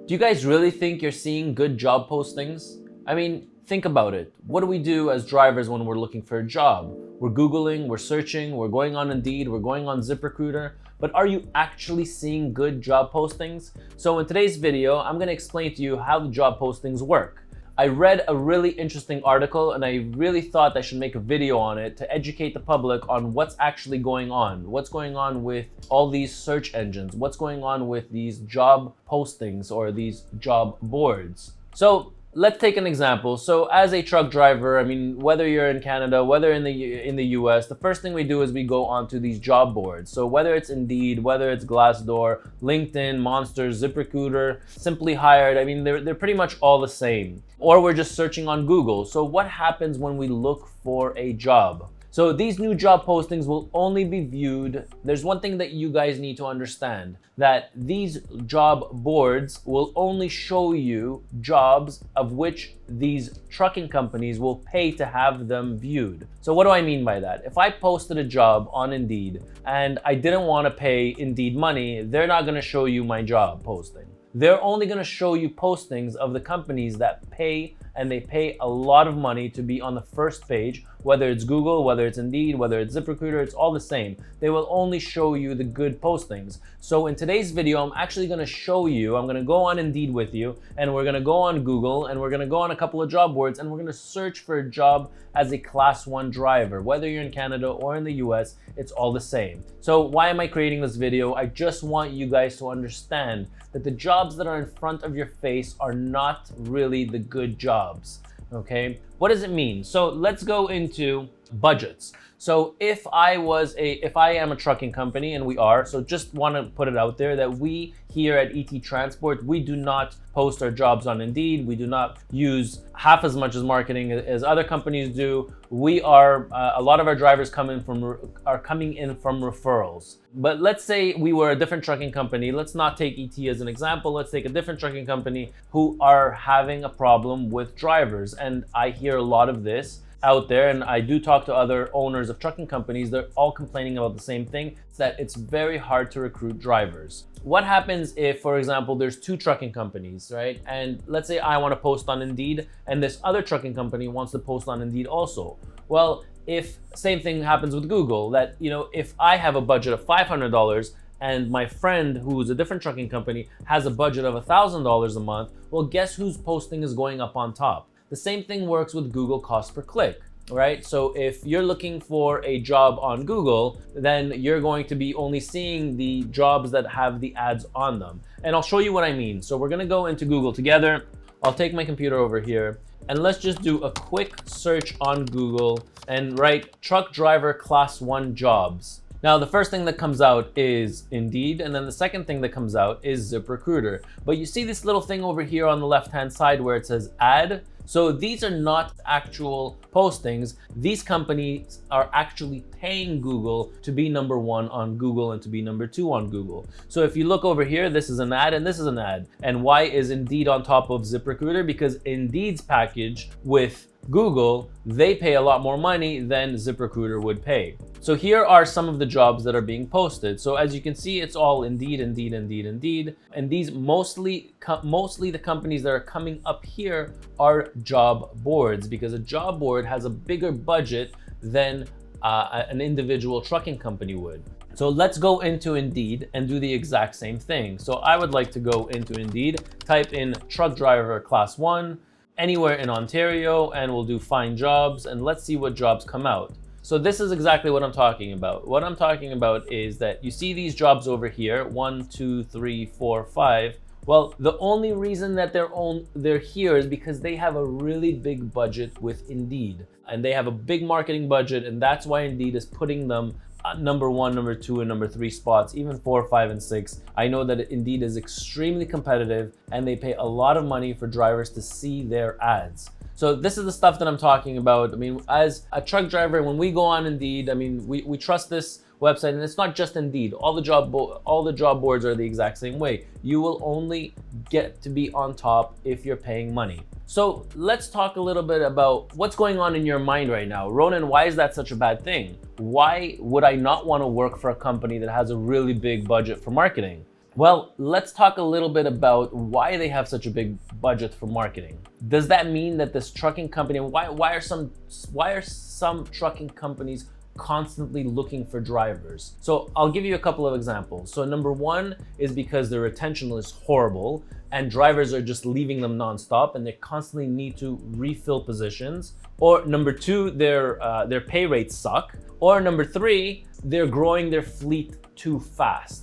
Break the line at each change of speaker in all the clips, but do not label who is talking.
Do you guys really think you're seeing good job postings? I mean, think about it. What do we do as drivers when we're looking for a job? We're Googling, we're searching, we're going on Indeed, we're going on ZipRecruiter, but are you actually seeing good job postings? So in today's video, I'm gonna explain to you how the job postings work. I read a really interesting article and I really thought I should make a video on it to educate the public on what's actually going on. What's going on with all these search engines? What's going on with these job postings or these job boards? So let's take an example. So as a truck driver, I mean, whether you're in Canada, whether in the US, the first thing we do is we go onto these job boards. So whether it's Indeed, whether it's Glassdoor, LinkedIn, Monster, ZipRecruiter, Simply Hired, I mean, they're pretty much all the same. Or we're just searching on Google. So what happens when we look for a job? So these new job postings will only be viewed. There's one thing that you guys need to understand, that these job boards will only show you jobs of which these trucking companies will pay to have them viewed. So what do I mean by that? If I posted a job on Indeed and I didn't want to pay Indeed money, they're not going to show you my job posting. They're only going to show you postings of the companies that pay, and they pay a lot of money to be on the first page, whether it's Google, whether it's Indeed, whether it's ZipRecruiter, it's all the same. They will only show you the good postings. So in today's video, I'm actually gonna show you, I'm gonna go on Indeed with you, and we're gonna go on Google, and we're gonna go on a couple of job boards, and we're gonna search for a job as a Class 1 driver. Whether you're in Canada or in the US, it's all the same. So why am I creating this video? I just want you guys to understand that the jobs that are in front of your face are not really the good jobs. Okay, what does it mean? So let's go into budgets. So if I am a trucking company, and we are, so just want to put it out there that we here at ET Transport, we do not post our jobs on Indeed. We do not use half as much as marketing as other companies do. We are, a lot of our drivers are coming in from referrals. But let's say we were a different trucking company. Let's not take ET as an example. Let's take a different trucking company who are having a problem with drivers. And I hear a lot of this out there, and I do talk to other owners of trucking companies. They're all complaining about the same thing, it's that it's very hard to recruit drivers. What happens if, for example, there's two trucking companies, right? And let's say I want to post on Indeed and this other trucking company wants to post on Indeed also. Well, if same thing happens with Google, that, you know, if I have a budget of $500 and my friend who's a different trucking company has a budget of $1,000 a month, well, guess whose posting is going up on top? The same thing works with Google cost per click, right? So if you're looking for a job on Google, then you're going to be only seeing the jobs that have the ads on them. And I'll show you what I mean. So we're gonna go into Google together. I'll take my computer over here and let's just do a quick search on Google and write truck driver class 1 jobs. Now, the first thing that comes out is Indeed, and then the second thing that comes out is ZipRecruiter. But you see this little thing over here on the left-hand side where it says ad? So these are not actual postings. These companies are actually paying Google to be number 1 on Google and to be number 2 on Google. So if you look over here, this is an ad and this is an ad. And why is Indeed on top of ZipRecruiter? Because Indeed's package with Google, they pay a lot more money than ZipRecruiter would pay. So here are some of the jobs that are being posted. So as you can see, it's all Indeed, Indeed, Indeed, Indeed. And these mostly the companies that are coming up here are job boards, because a job board has a bigger budget than an individual trucking company would. So let's go into Indeed and do the exact same thing. So I would like to go into Indeed, type in truck driver class 1, anywhere in Ontario, and we'll do find jobs, and let's see what jobs come out. So this is exactly what I'm talking about. What I'm talking about is that you see these jobs over here, 1, 2, 3, 4, 5. Well, the only reason that they're here is because they have a really big budget with Indeed, and they have a big marketing budget, and that's why Indeed is putting them number 1, number 2, and number 3 spots, even 4, 5, and 6. I know that Indeed is extremely competitive and they pay a lot of money for drivers to see their ads. So this is the stuff that I'm talking about. I mean, as a truck driver, when we go on Indeed, I mean, we trust this website, and it's not just Indeed. All the job boards are the exact same way. You will only get to be on top if you're paying money. So let's talk a little bit about what's going on in your mind right now. Ronen, why is that such a bad thing? Why would I not want to work for a company that has a really big budget for marketing? Well, let's talk a little bit about why they have such a big budget for marketing. Does that mean that this trucking company, why are some trucking companies constantly looking for drivers? So I'll give you a couple of examples. So number one is because their retention is horrible and drivers are just leaving them nonstop and they constantly need to refill positions. Or number two, their pay rates suck. Or number three, they're growing their fleet too fast.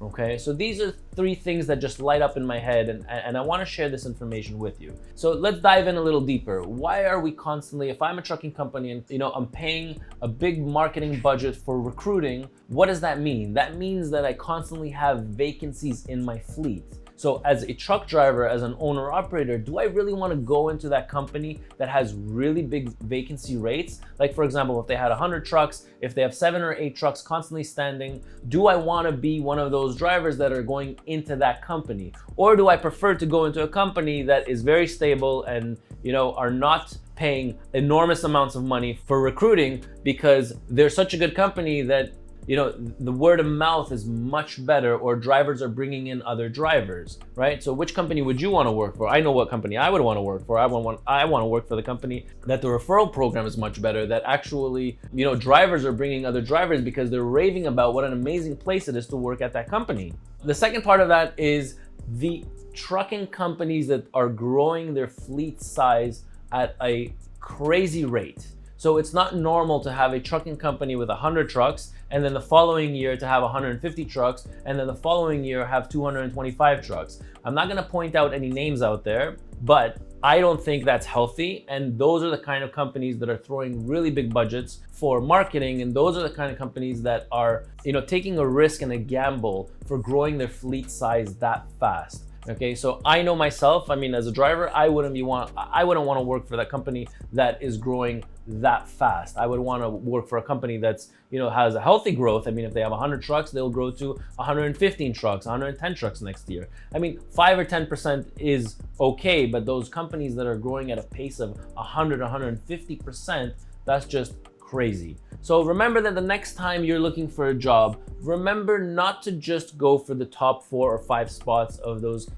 Okay, so these are three things that just light up in my head, and I want to share this information with you. So let's dive in a little deeper. Why are we constantly, if I'm a trucking company and I'm paying a big marketing budget for recruiting, what does that mean? That means that I constantly have vacancies in my fleet. So as a truck driver, as an owner operator, do I really want to go into that company that has really big vacancy rates? Like for example, if they had 100 trucks, if they have 7 or 8 trucks constantly standing, do I want to be one of those drivers that are going into that company? Or do I prefer to go into a company that is very stable and are not paying enormous amounts of money for recruiting because they're such a good company that the word of mouth is much better, or drivers are bringing in other drivers, right? So which company would you want to work for? I know what company I would want to work for. I want to work for the company that the referral program is much better, that actually, drivers are bringing other drivers because they're raving about what an amazing place it is to work at that company. The second part of that is the trucking companies that are growing their fleet size at a crazy rate. So it's not normal to have a trucking company with 100 trucks and then the following year to have 150 trucks and then the following year have 225 trucks. I'm not gonna point out any names out there, but I don't think that's healthy. And those are the kind of companies that are throwing really big budgets for marketing. And those are the kind of companies that are, taking a risk and a gamble for growing their fleet size that fast. Okay, so I know myself, as a driver, I wouldn't want to work for that company that is growing that fast. I would want to work for a company that's, has a healthy growth. If they have 100 trucks, they'll grow to 115 trucks, 110 trucks next year. 5 or 10% is okay, but those companies that are growing at a pace of 100, 150%, that's just crazy. So remember that the next time you're looking for a job, remember not to just go for the top 4 or 5 spots of those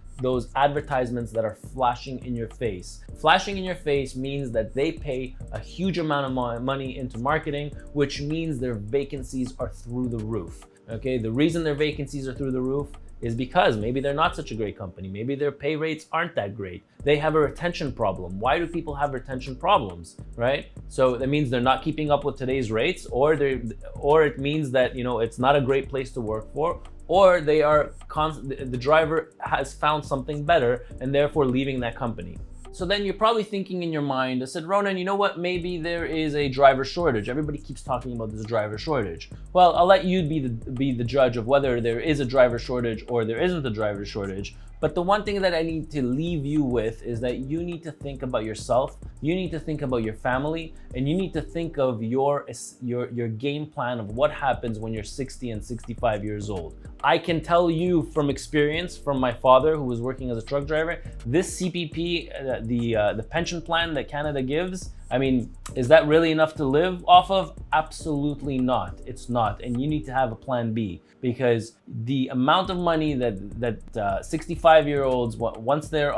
advertisements that are flashing in your face. Flashing in your face means that they pay a huge amount of money into marketing, which means their vacancies are through the roof. Okay, the reason their vacancies are through the roof is because maybe they're not such a great company. Maybe their pay rates aren't that great. They have a retention problem. Why do people have retention problems, right? So that means they're not keeping up with today's rates, or it means that, it's not a great place to work for, or the driver has found something better and therefore leaving that company. So then you're probably thinking in your mind, I said, Ronen, you know what? Maybe there is a driver shortage. Everybody keeps talking about this driver shortage. Well, I'll let you be the judge of whether there is a driver shortage or there isn't a driver shortage. But the one thing that I need to leave you with is that you need to think about yourself, you need to think about your family, and you need to think of your game plan of what happens when you're 60 and 65 years old. I can tell you from experience, from my father who was working as a truck driver, this CPP, the pension plan that Canada gives, is that really enough to live off of? Absolutely not. It's not. And you need to have a plan B, because the amount of money that 65-year-olds, once they're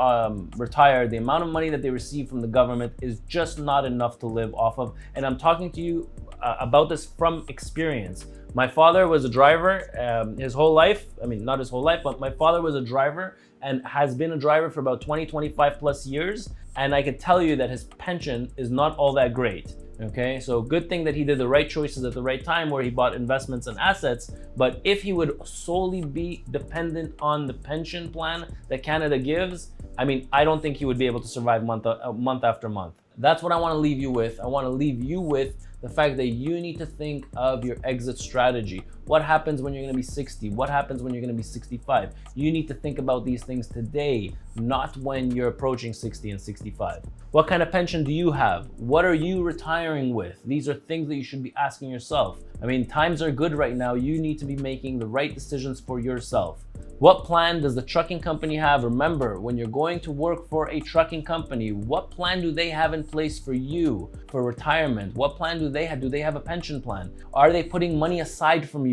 retired, the amount of money that they receive from the government is just not enough to live off of. And I'm talking to you about this from experience. My father was a driver his whole life. Not his whole life, but my father was a driver and has been a driver for about 20, 25 plus years. And I can tell you that his pension is not all that great. Okay, so good thing that he did the right choices at the right time where he bought investments and assets. But if he would solely be dependent on the pension plan that Canada gives, I don't think he would be able to survive month after month. That's what I want to leave you with. I want to leave you with the fact that you need to think of your exit strategy. What happens when you're going to be 60? What happens when you're going to be 65? You need to think about these things today, not when you're approaching 60 and 65. What kind of pension do you have? What are you retiring with? These are things that you should be asking yourself. Times are good right now. You need to be making the right decisions for yourself. What plan does the trucking company have? Remember, when you're going to work for a trucking company, what plan do they have in place for you for retirement? What plan do they have? Do they have a pension plan? Are they putting money aside for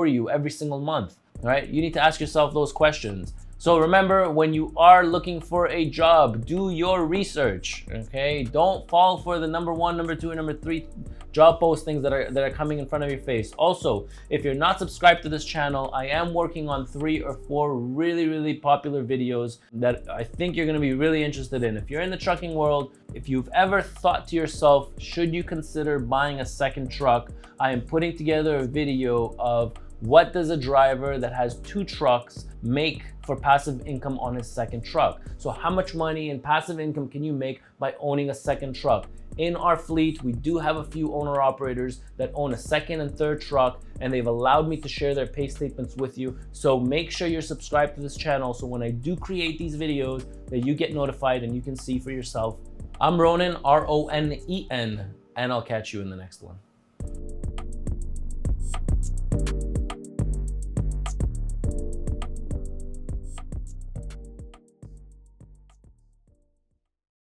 you every single month? All right, you need to ask yourself those questions. So remember, when you are looking for a job, do your research, okay? Don't fall for the number 1, number 2, and number 3 job postings that are coming in front of your face. Also, if you're not subscribed to this channel, I am working on 3 or 4 really popular videos that I think you're gonna be really interested in. If you're in the trucking world, if you've ever thought to yourself, should you consider buying a second truck, I am putting together a video of what does a driver that has 2 trucks make for passive income on his second truck. So how much money in passive income can you make by owning a second truck? In our fleet, we do have a few owner operators that own a second and third truck, and they've allowed me to share their pay statements with you. So make sure you're subscribed to this channel so when I do create these videos that you get notified and you can see for yourself. I'm Ronen, R-O-N-E-N, and I'll catch you in the next one.